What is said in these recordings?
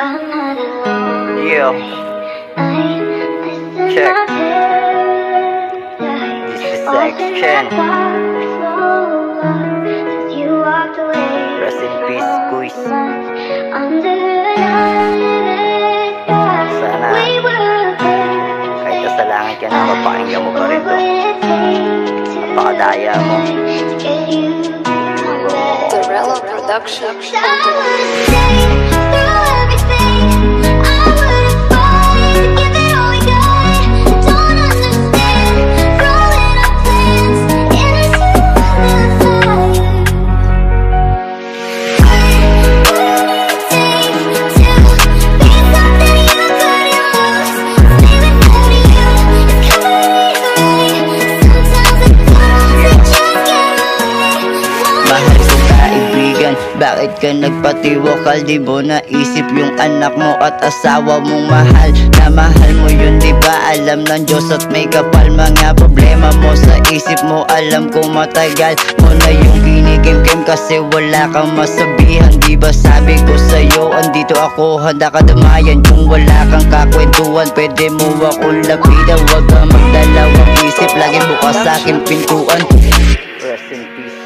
Yeah. Check. This is section. Rest in peace, Kuis. Sana kahit nasa langit ka na, mapakinggan mo pa rin to. Napakadaya mo. Torello Production. Bakit ka nagpatiwakal? Di mo naisip yung anak mo at asawa mong mahal? Na mahal mo yun, di ba? Alam ng Diyos at may kapal. Mga problema mo sa isip mo, alam kong matagal mo na yung kinikim-kim kasi wala kang masabihan. Di ba sabi ko sa'yo, andito ako, handa ka damayan. Kung wala kang kakwentuhan, pwede mo akong lapidan. Huwag kang magdalawang isip, lagi bukas sa aking pintuan. Rest in peace.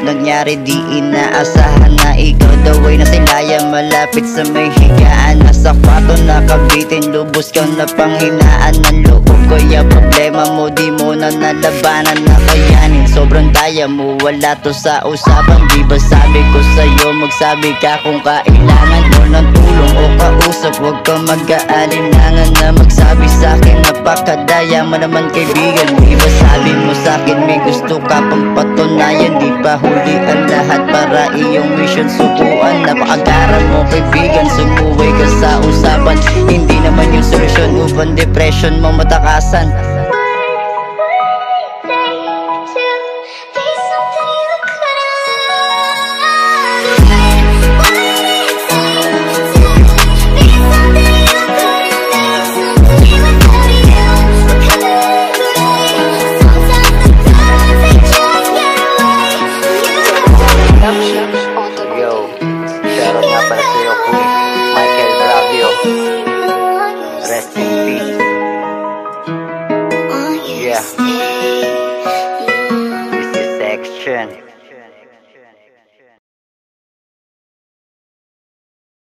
Nangyari di inaasahan na ikaw daw ay nasilaya malapit sa may higaan. Nasa kwarto nakabitin, lubos kang napanghinaan ng loob. Kaya problema mo di mo na nalabanan na kayanin. Sobrang daya mo, wala to sa usapan. Di ba sabi ko sa'yo, magsabi ka kung kailangan mo ng tulong o kausap. Huwag kang mag-aalinlangan na magsabi sa'kin, napakadaya mo naman kaibigan. Di ba sabi mo sa'kin may gusto ka pang patunayan? Di ba huli ang lahat para iyong mission subuan? Napakagara mo kaibigan, sumuway ka sa usapan. Hindi naman yung solusyon upang depression mo matakasan.